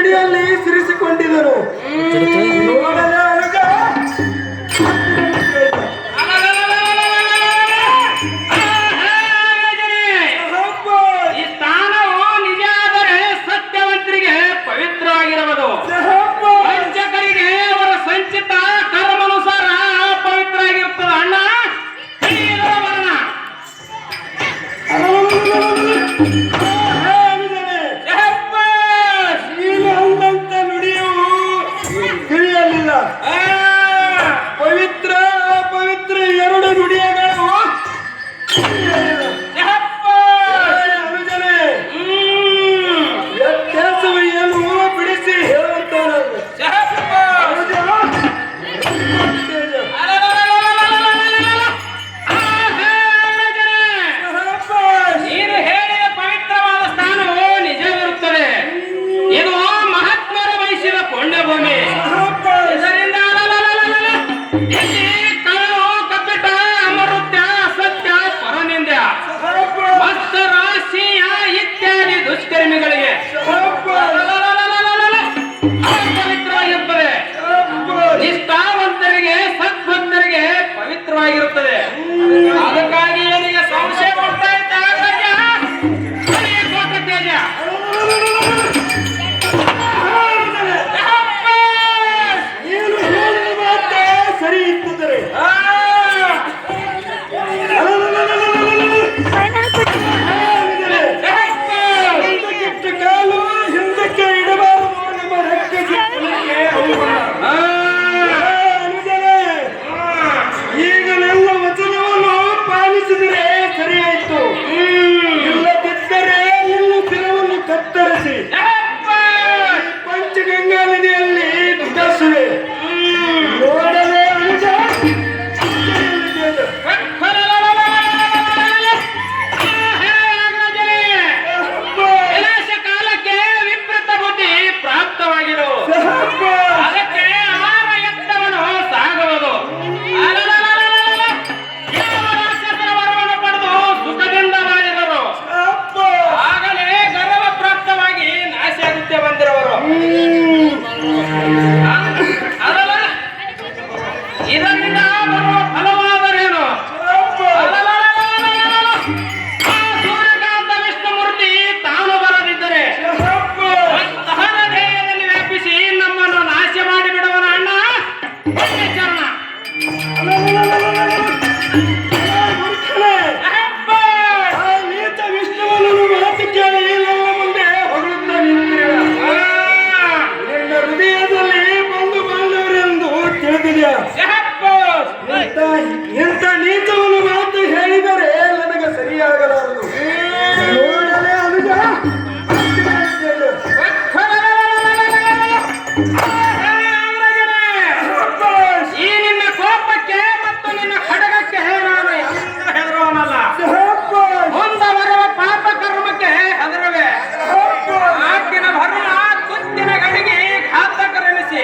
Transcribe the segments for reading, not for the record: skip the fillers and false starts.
ತುಟಿಯಲ್ಲಿ ಸಿರಿಸಿಕೊಂಡಿದ್ದನು. ನೋಡಲೇ ಅನುಜ ಈ ಸ್ಥಾನವು ನಿಜ ಆದರೆ ಸತ್ಯವಂತರಿಗೆ ಪವಿತ್ರವಾಗಿರುವುದು, ವಂಚಕರಿಗೆ ಅವರ ಸಂಚಿತ ಕರ್ಮಾನುಸಾರ ಪವಿತ್ರ ಆಗಿರುತ್ತದೆ. ಅಣ್ಣ ಬರೋಣ. ಅಂದಂತ ನುಡಿಯು ತಿಳಿಯಲಿಲ್ಲ. ಪವಿತ್ರ ಅಪವಿತ್ರ ಎರಡು ನುಡಿಯಗಳು ಅನುಜನೆ ವ್ಯತ್ಯಾಸವು ಏನು ಬಿಡಿಸಿ ಹೇಳುವಂತ ನೀನು ಹೇಳಿದ ಪವಿತ್ರವಾದ ಸ್ಥಾನವು ನಿಜವಿರುತ್ತದೆ. ಇದು ಮಹಾತ್ಮರು ವಹಿಸಿದ ಪುಣ್ಯಭೂಮಿ. ಇದರಿಂದ ಇಲ್ಲಿ ಕಳ್ಳು, ಕಪಟ, ಅಮೃತ್ಯ, ಅಸತ್ಯ, ಪರನಿಂದ್ಯ, ಮತ್ಸರ, ಸಿಂಹ ಇತ್ಯಾದಿ ದುಷ್ಕರ್ಮಿಗಳಿಗೆ ಪವಿತ್ರವಾಗಿರುತ್ತದೆ. ನಿಷ್ಠಾವಂತರಿಗೆ, ಸದ್ಭಕ್ತರಿಗೆ ಪವಿತ್ರವಾಗಿರುತ್ತದೆ. ಅದಕ್ಕಾಗಿ ಏನಿಗೆ ಸಂಶಯ ಮಾಡ್ತಾ ಇದ್ದ ತೇಜ ಏನು ಹೇಳಿದ ಮಾತೆ ಸರಿ ಇತ್ತದೆ. ಹಿಂದಕ್ಕೆ ಕಾಲು ಹಿಂದಕ್ಕೆ ಇಡಬಾರದು. ನಮ್ಮ ರೆಕ್ಕೆ ಈಗಲೆಲ್ಲ ವಚನವನ್ನು ಪಾಲಿಸಿದರೆ ಸರಿಯಾಯಿತು. ಇಲ್ಲದಿದ್ದರೆ ಇನ್ನು ದಿನವನ್ನು ಕತ್ತರಿಸಿ ಪಂಚಗಂಗಾ ನದಿಯಲ್ಲಿ ಬಿಡಿಸುವೆ. ನೋಡಲೇ ಅನುಜ ವಿನಾಶ ಕಾಲಕ್ಕೆ ವಿಪರೀತ ಬುದ್ಧಿ ಪ್ರಾಪ್ತವಾಗಿರು. ಅದಕ್ಕೆ ಅಮಾರ ಎತ್ತವನು ಸಾಗುವುದು. ವರವನ್ನು ಪಡೆದು ಸುಖದಿಂದ ಮಾಡಿದರು. ಆಗಲೇ ಗರ್ವ ಪ್ರಾಪ್ತವಾಗಿ ನಾಶಾಗುತ್ತೆ ಬಂದಿರುವರು. ಅದಲ್ಲ ಇದರಿಂದ ಬರುವ ಫಲವಾದರೇನು? ಸೂರ್ಯಕಾಂತ ವಿಷ್ಣುಮೂರ್ತಿ ತಾನು ಬರದಿದ್ದರೆ ತಹನ ದೇಹದಲ್ಲಿ ವ್ಯಾಪಿಸಿ ನಮ್ಮನ್ನು ನಾಶ ಮಾಡಿಬಿಡುವನ ಅಣ್ಣ ಚರಣ. ನೀತ ವಿಷ್ಣುವನ್ನು ಮಾತು ಕೇಳಿ ನಮ್ಮ ಮುಂದೆ ಹೊಗಳುತ್ತಾ ನಿಂತಿರುವ ನಿನ್ನ ಹೃದಯದಲ್ಲಿ ಬಂದು ಬಾಂಧವರೆಂದು ತಿಳಿದಿದೆಯಾ? ಇಂಥ ನೀಚವನ್ನು ಮಾತು ಹೇಳಿದರೆ ನನಗೆ ಸರಿಯಾಗಲಾರದು. ನೋಡಲೇ ಅನುಜ ಈ ನಿನ್ನ ಕೋಪಕ್ಕೆ ಮತ್ತು ನಿನ್ನ ಖಡ್ಗಕ್ಕೆ ನಾನು ಹೆದರುವನಲ್ಲ. ಮುಂದೆ ಬರುವ ಪಾಪ ಕರ್ಮಕ್ಕೆ ಹೆದರುವೆ. ಆಕಿನ ಧರ್ಮ ಕುತ್ತಿನ ಗಡಿಗೆ ಘಾತಕರೆನಿಸಿ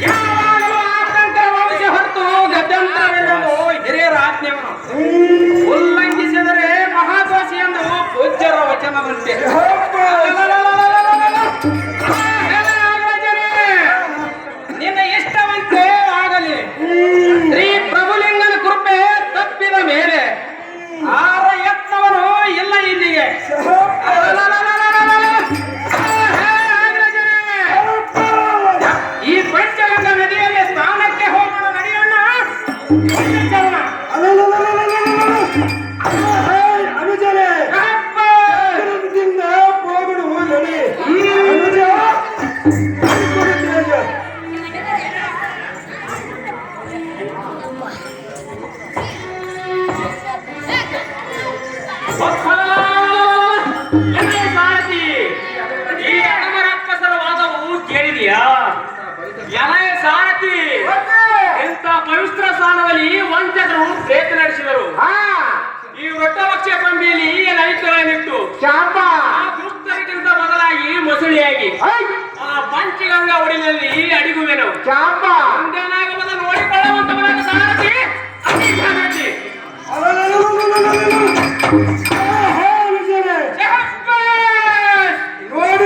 ಯಾವಾಗಲೂ ಆತಂಕರ ವಂಶ ಹೊರತು ಗದ್ಯಂತರವೆಲ್ಲವೂ ಹಿರಿಯರ ಆಜ್ಞೆಯವನು ಉಲ್ಲಂಘಿಸಿದರೆ ಮಹಾದೋಷಿ ಎಂದು ಪೂಜ್ಯರ ವಚನದಂತೆ. ನಿನ್ನ ಇಷ್ಟವಂತೆ ಆಗಲಿ. ಶ್ರೀ ಪ್ರಭುಲಿಂಗನ ಕೃಪೆ ತಪ್ಪಿದ ಮೇಲೆ ಆರ ಯತ್ನವನು ಇಲ್ಲ ಇಲ್ಲಿಗೆ. ಈ ಪಂಚಗಂಗಾ ನದಿಯಲ್ಲಿ ಸ್ನಾನಕ್ಕೆ ಹೋಗೋಣ ನಡೆಯೋಣ. ಅನುಜನೇ ಹೋಗಡು ನಡಿ. ಅನುಜ ಈ ಅಮರಕ್ಕಸರ ವಾದವು ಕೇಳಿದೆಯಾ? ಎಲೆ ಸಾರಥಿ, ಇಂಥ ಪವಿತ್ರ ಸ್ಥಾನದಲ್ಲಿ ವಂಚಕರು ಪ್ರೇತ ನಡೆಸಿದರು. ಈ ವೃತ್ತಪಕ್ಷ ಕೊಂಬಿಯಲ್ಲಿ ಏನಾಯ್ತು ಶಾಪ ದುಷ್ಟರಿಗಿಂತ ಬದಲಾಗಿ ಮೊಸಳಿಯಾಗಿ ಆ ಪಂಚಗಂಗಾ ಒಡಿನಲ್ಲಿ ಅಡಿಗುವೆನು. ಶಾಪ ಮುಂದೇನಾಗುವುದು ನೋಡಿಕೊಳ್ಳುವಂತ ಸಾರಥಿ ಅತಿ ನೋಡಿ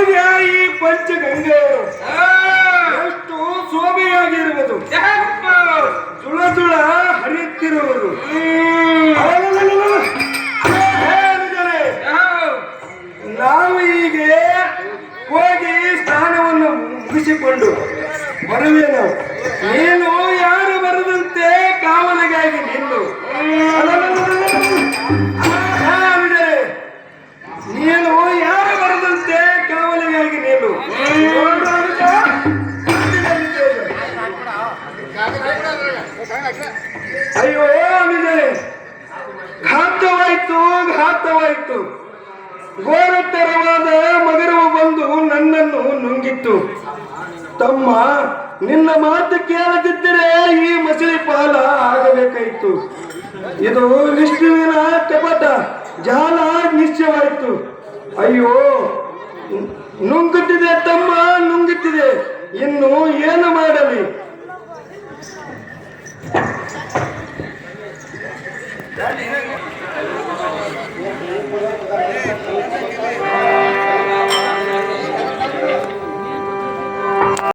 ಮುಗಿಸಿಕೊಂಡು ಬರುವೆನು. ನೀನು ಯಾರು ಬರದಂತೆ ಕಾವಲಿಗಾಗಿ ನಿಲ್ಲು. ಅನುಜರೇ, ನೀನು ಯಾರು ಬರದಂತೆ ಕಾವಲಿಗಾಗಿ ನಿಲ್ಲು. ನೋಡು ಅನುಜ, ಅಯ್ಯೋ ಅನುಜರೇ, ಘಾತವಾಯ್ತು. ಘೋರತರವಾದ ಮಗರವು ಬಂದು ನನ್ನನ್ನು ನುಂಗಿತ್ತು. ತಮ್ಮ, ನಿನ್ನ ಮಾತು ಕೇಳದಿದ್ದರೆ ಈ ಮಸಳಿ ಪಾಲ ಆಗಬೇಕಾಯಿತು. ಇದು ವಿಷ್ಣುವಿನ ಕಪಟ ಜಾಲ ನಿಶ್ಚಯವಾಯಿತು. ಅಯ್ಯೋ, ನುಂಗುತ್ತಿದೆ ತಮ್ಮ, ನುಂಗುತ್ತಿದೆ. ಇನ್ನು ಏನು ಮಾಡಲಿ?